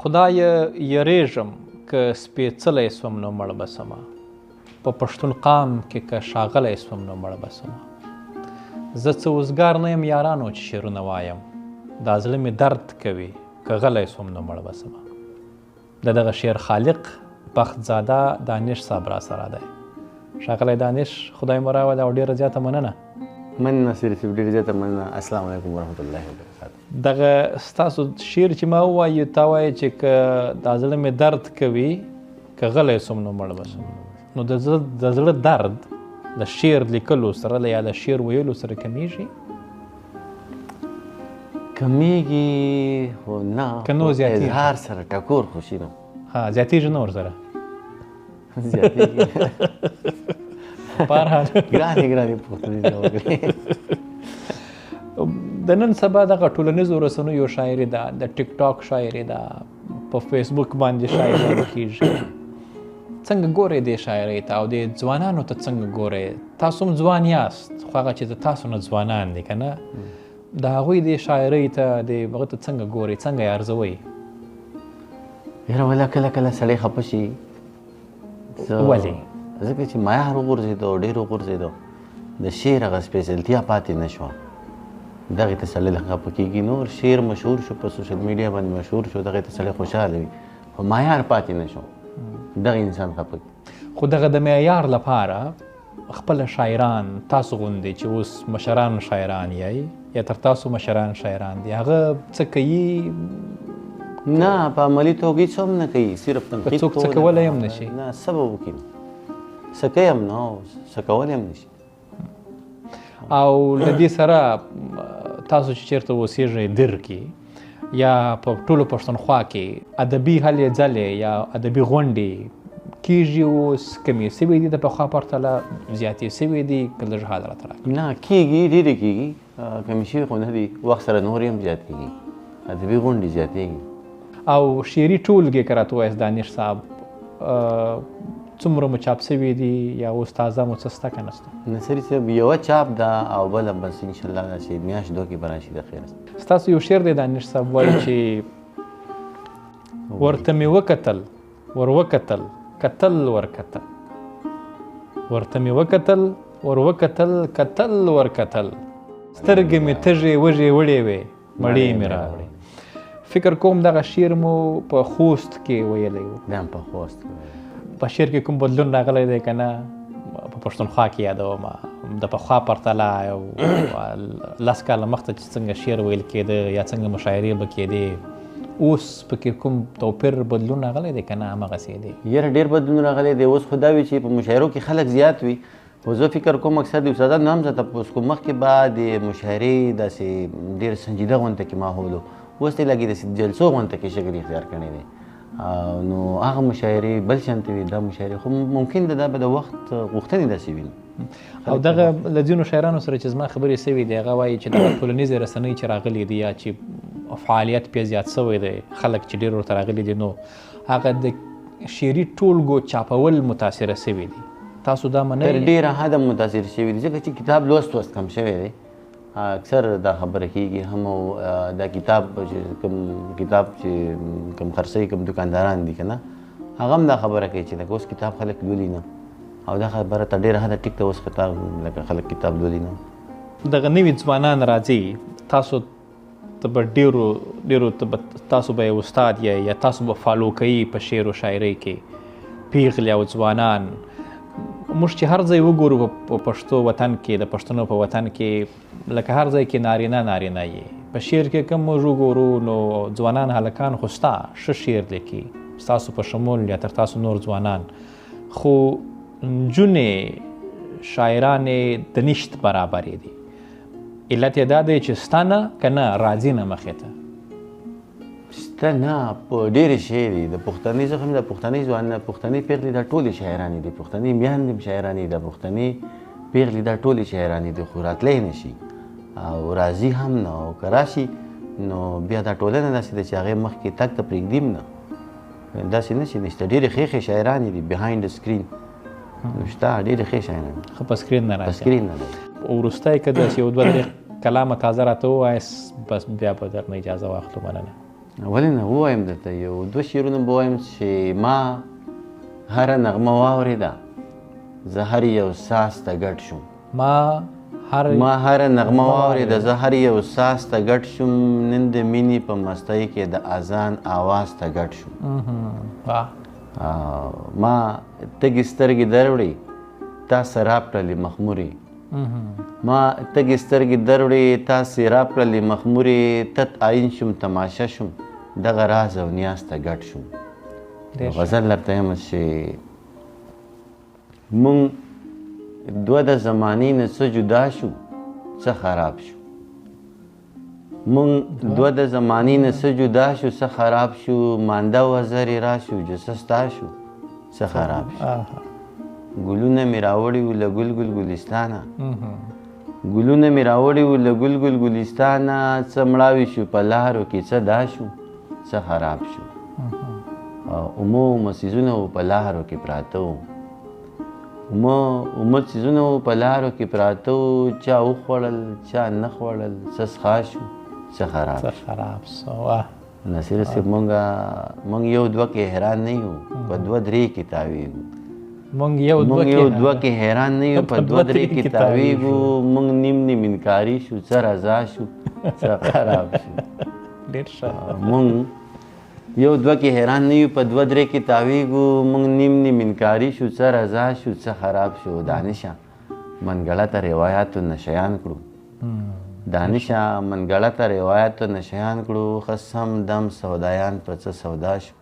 خدای یریږم که سپېڅلی سوم نو مړ به سمه، په پښتون قام کې که ښاغلی سوم نو مړ به سمه. زه څه اوزګار نه یم یارانو چې شعرونه وایم، دا زړه مې درد کوي که غلی سوم نو مړ به سمه. د دغه شعر خالق بختزاده دانش صاحب را سره دی. ښاغلی دانش خدای مو راوله او ډېره زیاته مننه. مننه سیرصاحب، ډېره زیاته مننه. السلام علیکم ورحمت الله وبرکاته. دغه ستاسو شعر چې ما ووایي تا وایي چې که دا زړه مې درد کوي که غلی سوم نو مړ به سم. نو د زړه درد د شعر لیکلو سره یا د شعر ویلو سره کمیږي؟ کمیږي خو نه، که نو زیاتېږي اظهار سره ټکور خوشي نه. ها زیاتېږي نور سره زیاتېږي. بهرحال ګرانې پوښتنې وکړې. د نن سبا دغه ټولنیزو رسنیو شاعري ده، د ټیک ټاک شاعري ده، په فیسبوک باندې شاعري کېږي. څنګه ګورئ دې شاعرۍ ته او دې ځوانانو ته څنګه ګورئ؟ تاسو هم ځوان یاست، خو هغه چې د تاسو نه ځوانان دي که نه، د هغوی دې شاعرۍ ته دې هغه ته څنګه ګورئ، څنګه یې ارزوئ؟ یاره ولا کله کله سړی خفه شي. ولې؟ ځکه چې معیار وغورځېدو، ډېر وغورځېدو، د شعر هغه سپېڅلتیا پاتې نه شوه. دغې ته سړی خفه کېږي. نور شعر مشهور شو، په سوشل میډیا باندې مشهور شو، دغې ته سړی خوشحاله وي، خو معیار پاتې نه شو. دغه انسان خفه کېږي. خو دغه د معیار لپاره خپله شاعران تاسو غوندې چې اوس مشران شاعران یئ یا تر تاسو مشران شاعران دي، هغه څه کوي؟ نه، په عملي توګه هېڅ هم نه کوي، صرف تنقید څوک څه کولی هم نه شي. نه، څه به وکړي؟ څه کوي هم نه، څه کولی هم نه شي. او له دې سره تاسو چې چېرته اوسېږئ در کې یا په ټولو پښتونخوا کې ادبي هلې ځلې یا ادبي غونډې کېږي اوس کمې سوي دي د پخوا پرتله زیاتې سوي دي که لږ حالت راکړي؟ نه کېږي، ډېرې کېږي، کمې شوي خو نه دي. وخت سره نور هم زیات کېږي، ادبي غونډې زیاتېږي. او شعري ټولګې که راته ووایاست دانش صاحب څومره مو چاپ سوي دي یا اوس تازه مو څه شته که نه شته؟ نصري صاحب یوه چاپ ده او بله بس انشاءالله داسې میاشت دوه کې به راشي د خیره. ستاسو یو شعر دی دانش صاحب وایي چې ورته مې وکتل وروکتل کتل ورکتل، ورته مې وکتل وروکتل کتل ورکتل، سترګې مې تږې وږې وړې وې مړې مې راوړې. فکر کوم دغه شعر مو په خوست کې ویلی و. دا هم په خوست په شعر کې کوم بدلون راغلی دی که نه؟ په پښتونخوا کې یادوم د پخوا پرتله یو 10 کاله مخته چې څنګه شعر ویل کېده یا څنګه مشاعرې به کېدې، اوس پکې کوم توپیر بدلون راغلی دی که نه همغسې دی؟ یاره ډېر بدلون راغلی دی. اوس خو دا وي چې په مشاعرو کې خلک زیات وي، خو زه فکر کوم اکثر د استادانو هم زه تپوس کوم مخکې به د مشاعرې داسې ډېر سنجیده غونډه کې ماحول و، اوس یې لږ داسې جلسو غونډه کې شکل اختیار کړی دی. نو هغه مشاعرې بل شانتې وي، دا مشاعرې خو ممکن ده دا به د وخت غوښتنې داسې وي. او دغه له ځینو شاعرانو سره چې زما خبرې سوي دي هغه وایي چې دغه ټولنیزې رسنۍ چې راغلي دي یا چې فعالیت پرې زیات سوی دی، خلک چې ډېر ورته راغلي دي، نو هغه د شعري ټولګو چاپول متاثره سوي دي. تاسو دا منئ؟ تر ډېره حده متاثر شوي دي، ځکه چې کتاب لوست کم شوی دی. اکثر دا خبره کېږي هم او دا کتاب چې کوم خرڅوي کوم دکانداران دي که نه، هغه هم دا خبره کوي چې لکه اوس کتاب خلک لولي نه، او دا خبره تر ډېره حده ټیک ده، اوس کتاب لکه خلک کتاب لولي نه. دغه نوي ځوانان راځي، تاسو ته به ډېرو تاسو به یې استاد یا تاسو به فالو کوي په شعر و شاعرۍ کې پیغلې او ځوانان. موږ چې هر ځای وګورو په پښتو وطن کې، د پښتنو په وطن کې، لکه هر ځای کې نارینه یې په شعر کې کم موږ وګورو، نو ځوانان هلکان خو ستا ښه شعر لیکي ستاسو په شمول یا تر تاسو نور ځوانان، خو نجونې شاعرانې د نشت برابرې دي. علت یې دا دی چې ستا نه که نه راځي نه مخې ته؟ شته نه، په ډېرې شی دي. د پښتني څخه هم د پښتني ځوانان، پښتني پیغلې دا ټولې شاعرانې دي، پښتني میندې هم شاعرانې دي، پښتني پیغلې دا ټولې شاعرانې دي، خو راتلی نه شي او راځي هم نه، او که راشي نو بیا دا ټولنه داسې ده چې هغې مخکې تګ ته پرېږدي هم نه، داسې نه شي. نشته، ډېرې ښې شاعرانې دي بهاینډ سکرین، نو شته ډېرې ښې شاعرانې، ښه په سکرین نه راځي. په سکرین نه راځي. وروستی که داسې یو دوه درې کلامه تازه راته ووایاست، بس بیا به درنه اجازه واخلو. مننه. ولې نه ووایم درته یو دوه شعرونه به وایم چې ما هره نغمه واورېده زه هر یو ساز ته ګډ شوم ما هره نغمه واورېده زه هر یو ساز ته ګډ شوم نن د مینې په مستۍ کې د اذان آواز ته ګډ شوم ما تږې سترګې دروړې تا سراب کړلې مخمورې ما تږې سترګې دروړې تا سیراب کړلې مخمورې تت آیین شوم تماشه شوم دغه راز او نیاز ته ګډ شوم غزل درته یم چې مونږ دوه د زمانې نه څه جدا شو څه خراب شو مونږ دوه د زمانې نه څه جدا شو څه خراب شو مانده وزرې را شو جسستا شو څه خراب شو ګلونه مې راوړي وو له ګل ګل ګلستانه ګلونه مې راوړي وو له ګل ګل ګلستانه څه مړاوي شو په لارو کې څه دا شو څه خراب شو اومه څیزونه وو په لارو کې پراته وو اومه څیزونه وو په لارو کې پراته وو چا وخوړل چا نه خوړل څه څښا شو څه خراب شو نصیر صاحب مونږ یو دوه کې حیران نه یو په دوه درې کې تاویږو مونږ یو دوه کې حیران نه یو په دوه درې کې تاویږو مونږ نیم نیم انکاري شو څه رضا شو څه خراب شو ډېر ښه مونږ یو دوه کې حیران نه یو په دوه درې کې تاویږو مونږ نیم نیم انکاري شو څه رضا شو څه خراب شو دانشه منګړه ته روایاتو نشیان کړو دانشه منګړه ته روایاتو نشیان کړو خصم دم سودایان په څه سودا شو